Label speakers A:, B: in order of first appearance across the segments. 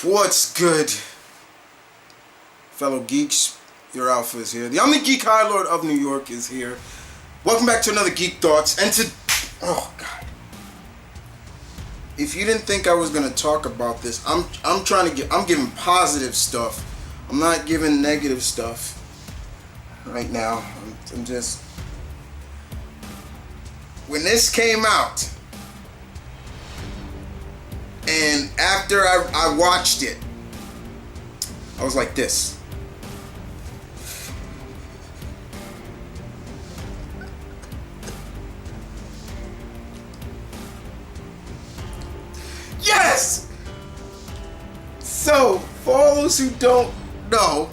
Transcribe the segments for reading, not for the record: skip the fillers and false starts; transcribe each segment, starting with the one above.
A: What's good, fellow geeks? Your Alpha is here. The Omni Geek High Lord of New York is here. Welcome back to another Geek Thoughts. And oh god, if you didn't think I was gonna talk about this, I'm giving positive stuff. I'm not giving negative stuff right now. I'm just, when this came out, and after I watched it, I was like this. Yes! So, for all those who don't know,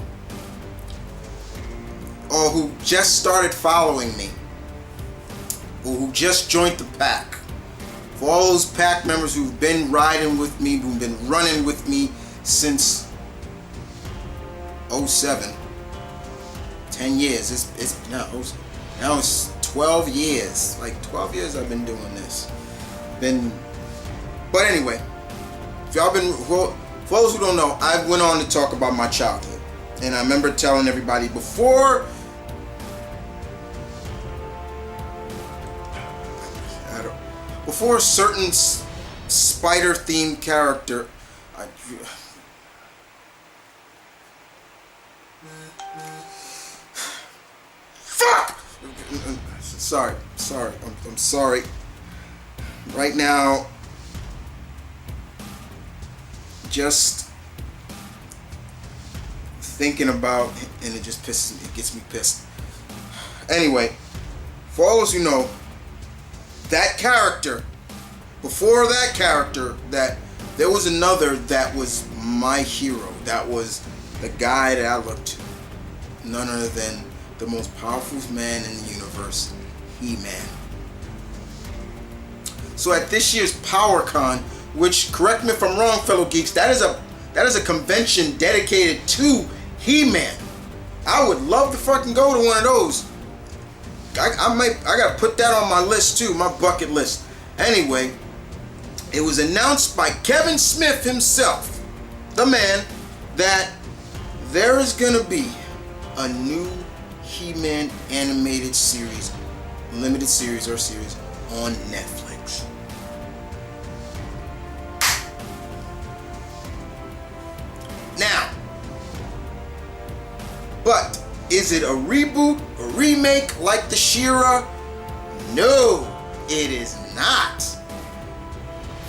A: or who just started following me, or who just joined the pack, for all those pack members who've been riding with me, who've been running with me since 07, 10 years, now it's 12 years, like 12 years I've been doing this. But anyway, for those who don't know, I went on to talk about my childhood. And I remember telling everybody before a certain spider-themed character, fuck! Sorry, I'm sorry. Right now, just thinking about, and it gets me pissed. Anyway, for all those who know, that character, before that character, that there was another that was my hero. That was the guy that I looked to. None other than the most powerful man in the universe, He-Man. So at this year's PowerCon, which, correct me if I'm wrong, fellow geeks, that is a convention dedicated to He-Man. I would love to fucking go to one of those. I gotta put that on my list too, my bucket list. Anyway, it was announced by Kevin Smith himself, the man, that there is gonna be a new He-Man animated series, limited series or series, on Netflix. Now, but is it a reboot, a remake like the She-Ra? No, it is not.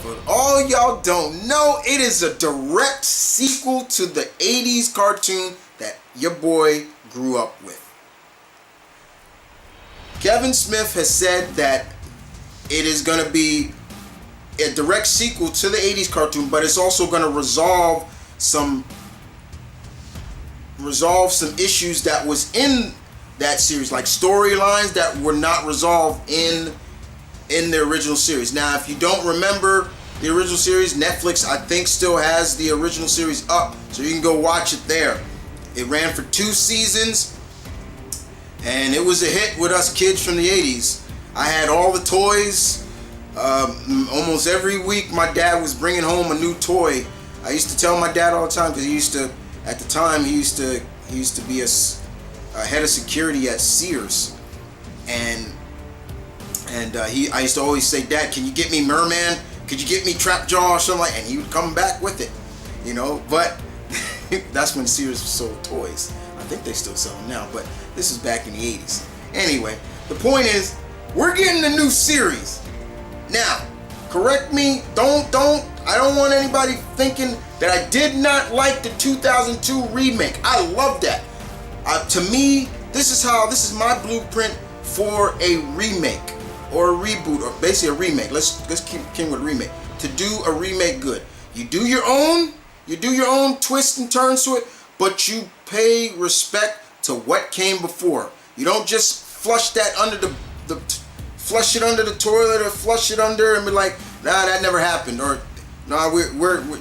A: For all y'all don't know, it is a direct sequel to the 80s cartoon that your boy grew up with. Kevin Smith has said that it is going to be a direct sequel to the 80s cartoon, but it's also going to resolve some issues that was in that series, like storylines that were not resolved in the original series. Now, if you don't remember the original series, Netflix, I think, still has the original series up, so you can go watch it there. It ran for 2 seasons, and it was a hit with us kids from the 80s. I had all the toys. Almost every week, my dad was bringing home a new toy. I used to tell my dad all the time, because he used to, at the time, he used to be a head of security at Sears, and I used to always say, "Dad, can you get me Merman? Could you get me Trapjaw or something like?" And he would come back with it, you know. But that's when Sears sold toys. I think they still sell them now, but this is back in the 80s. Anyway, the point is, we're getting a new series. Now, correct me. I don't want anybody thinking that I did not like the 2002 remake. I love that. To me, this is my blueprint for a remake or a reboot, or basically a remake. Let's keep with remake. To do a remake good, you do your own twists and turns to it, but you pay respect to what came before. You don't just flush that under flush it under the toilet, or flush it under and be like, nah, that never happened, or nah,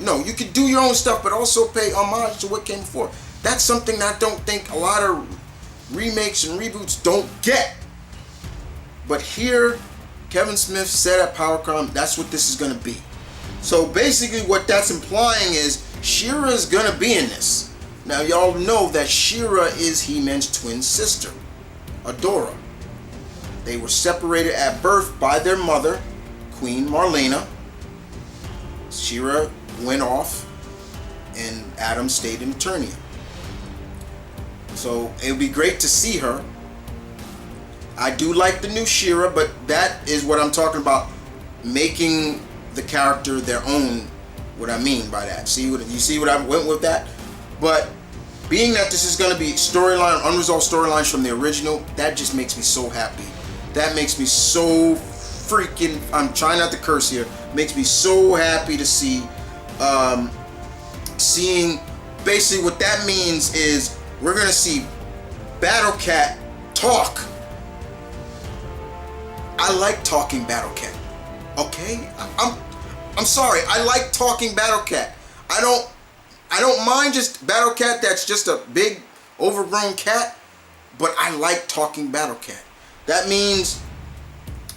A: no, you can do your own stuff, but also pay homage to what came before. That's something that I don't think a lot of remakes and reboots don't get. But here, Kevin Smith said at PowerCon, that's what this is going to be. So basically what that's implying is She-Ra is gonna be in this. Now y'all know that She-Ra is He-Man's twin sister, Adora. They were separated at birth by their mother, Queen Marlena. She-Ra went off and Adam stayed in Eternia. So it would be great to see her. I do like the new She-Ra, but that is what I'm talking about, making the character their own. What I mean by that. You see what I went with that? But being that this is going to be unresolved storylines from the original, that just makes me so happy. That makes me so freaking, I'm trying not to curse here, makes me so happy to see, seeing, basically what that means is we're going to see Battle Cat talk. I like talking Battle Cat. Okay? I'm sorry. I like talking Battle Cat. I don't mind just Battle Cat that's just a big overgrown cat, but I like talking Battle Cat. That means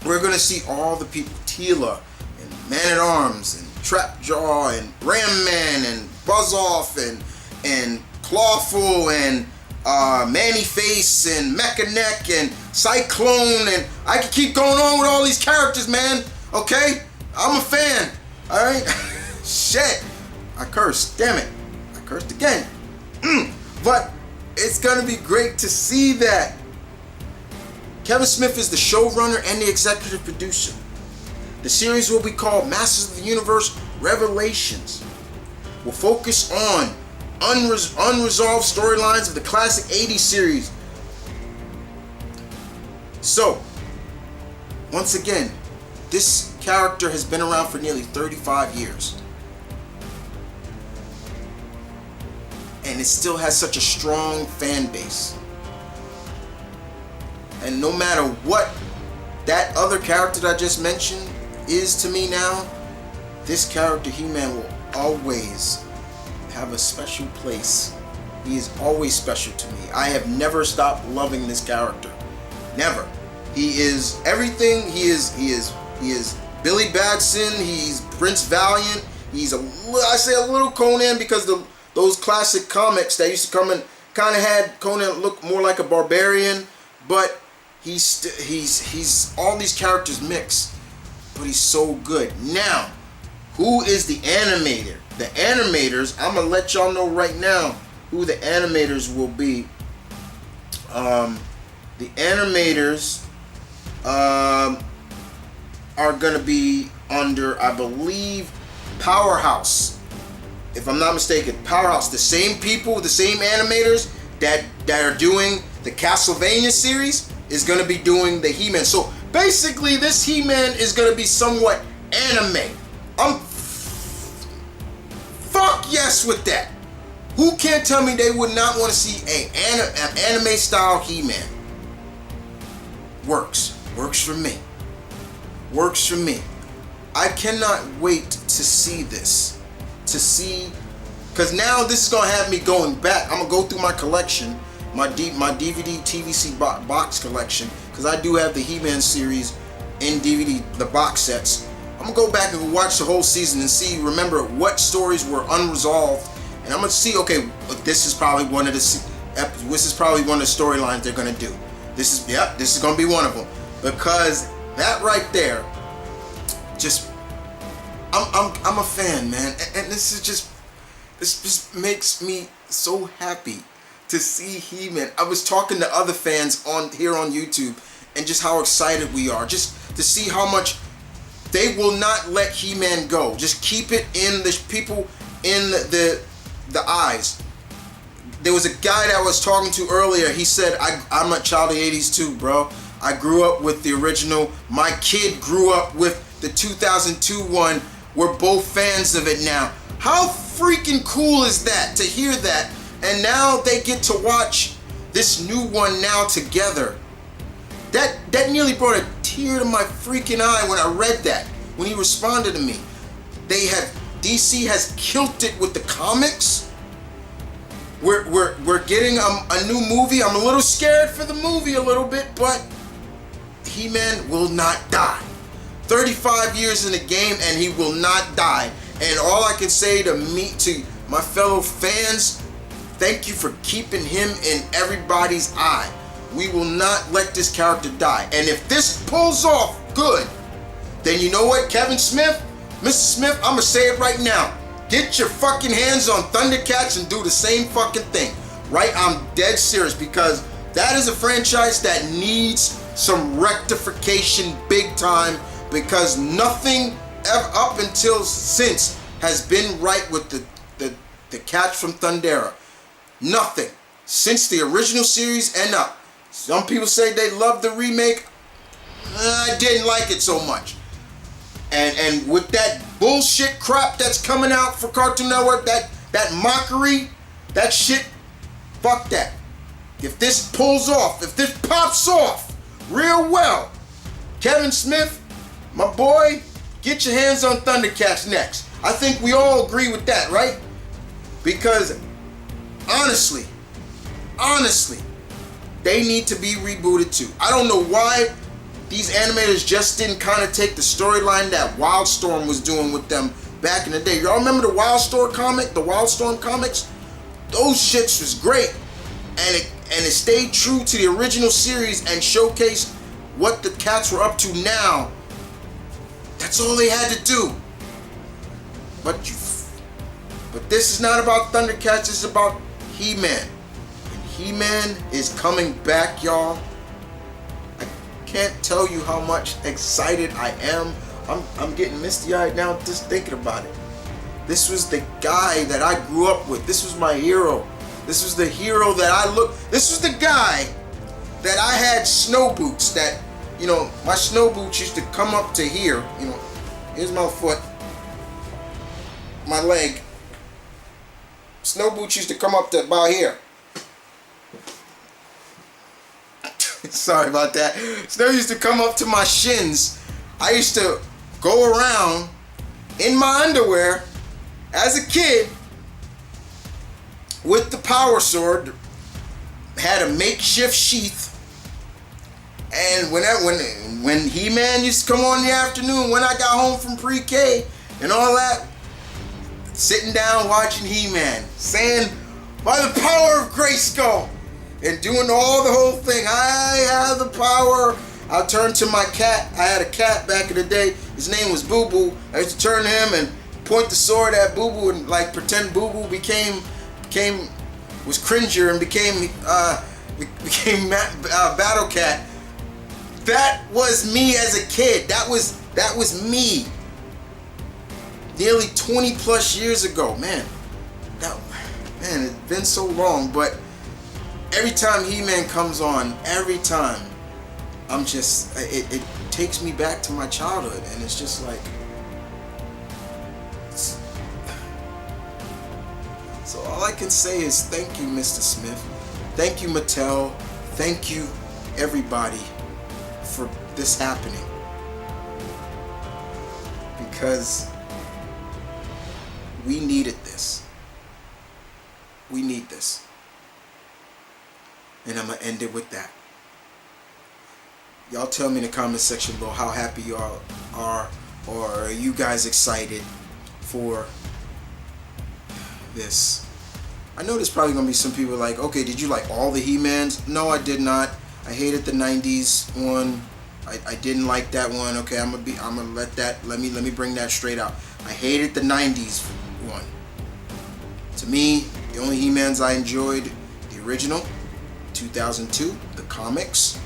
A: we're gonna see all the people, Teela and Man at Arms and Trapjaw and Ram Man and Buzz Off and Clawful and Manny Face and Mecha Neck and Cyclone, and I can keep going on with all these characters, man. Okay? I'm a fan. Alright? Shit. I cursed. Damn it. I cursed again. But it's gonna be great to see that. Kevin Smith is the showrunner and the executive producer. The series will be called Masters of the Universe Revelations. Will focus on unresolved storylines of the classic 80s series. So, once again, this character has been around for nearly 35 years. And it still has such a strong fan base. And no matter what that other character that I just mentioned is to me now, this character, He-Man, will always have a special place. He is always special to me. I have never stopped loving this character. Never. He is everything. He is Billy Batson. He's Prince Valiant. He's I say a little Conan because those classic comics that used to come in kind of had Conan look more like a barbarian, but he's all these characters mixed, but he's so good. Now, who is the animator? The animators, I'm gonna let y'all know right now who the animators will be. The animators are gonna be under, I believe, Powerhouse. If I'm not mistaken, Powerhouse. The same people, the same animators that are doing the Castlevania series is gonna be doing the He-Man. So basically, this He-Man is gonna be somewhat anime. Fuck yes with that. Who can't tell me they would not want to see an anime style He-Man? Works for me. Works for me. I cannot wait to see this. Because now this is gonna have me going back. I'm gonna go through my collection, my DVD TVC box collection, because I do have the He-Man series in DVD, the box sets. I'm gonna go back and watch the whole season and remember what stories were unresolved, and I'm gonna see. Okay, this is probably one of the storylines they're gonna do. This is gonna be one of them, because that right there, I'm a fan, man, and this just makes me so happy to see He-Man. I was talking to other fans here on YouTube, and just how excited we are, just to see how much. They will not let He-Man go. Just keep it in the people, in the eyes. There was a guy that I was talking to earlier. He said, I'm a child of the 80s too, bro. I grew up with the original. My kid grew up with the 2002 one. We're both fans of it now. How freaking cool is that to hear that? And now they get to watch this new one now together. That nearly brought a tear to my freaking eye when I read that, when he responded to me. DC has killed it with the comics. We're getting a new movie. I'm a little scared for the movie a little bit, but He-Man will not die. 35 years in the game and he will not die. And all I can say to my fellow fans, thank you for keeping him in everybody's eye. We will not let this character die. And if this pulls off good, then you know what, Kevin Smith, Mr. Smith, I'm gonna say it right now. Get your fucking hands on Thundercats and do the same fucking thing. Right? I'm dead serious, because that is a franchise that needs some rectification big time, because nothing ever up until since has been right with the cats from Thundera. Nothing. Since the original series and up. Some people say they love the remake. I didn't like it so much. And with that bullshit crap that's coming out for Cartoon Network, that mockery, that shit, fuck that. If this pulls off, if this pops off real well, Kevin Smith, my boy, get your hands on Thundercats next. I think we all agree with that, right? Because honestly, they need to be rebooted too. I don't know why these animators just didn't kind of take the storyline that Wildstorm was doing with them back in the day. Y'all remember the Wildstorm comics? Those shits was great. And it stayed true to the original series and showcased what the cats were up to now. That's all they had to do. But this is not about Thundercats, this is about He-Man. And He-Man is coming back, y'all. I can't tell you how much excited I am. I'm getting misty-eyed now just thinking about it. This was the guy that I grew up with. This was my hero. This was the hero that this was the guy that I had snow boots that, you know, my snow boots used to come up to here. You know, here's my foot, my leg. Snow boots used to come up to about here. Sorry about that. Snow used to come up to my shins. I used to go around in my underwear as a kid with the power sword. Had a makeshift sheath. And when He-Man used to come on in the afternoon, when I got home from pre-K and all that, sitting down watching He-Man, saying, by the power of Grayskull, and doing the whole thing. I have the power. I'll turn to my cat. I had a cat back in the day. His name was Boo Boo. I used to turn to him and point the sword at Boo Boo and like pretend Boo Boo was Cringer and became Battle Cat. That was me as a kid. That was me. Nearly 20 plus years ago, man. It's been so long, but every time He-Man comes on, every time, it takes me back to my childhood, and it's just like, so all I can say is thank you, Mr. Smith. Thank you, Mattel. Thank you, everybody, for this happening. Because we needed this. We need this. And I'm going to end it with that. Y'all tell me in the comment section below how happy y'all are, or are you guys excited for this? I know there's probably going to be some people like, okay, did you like all the He-Mans? No, I did not. I hated the 90s one. I didn't like that one. Okay, I'm gonna let me bring that straight out. I hated the 90s one. To me, the only He-Mans I enjoyed, the original, 2002, the comics.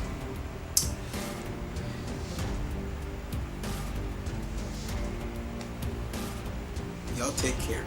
A: Y'all take care.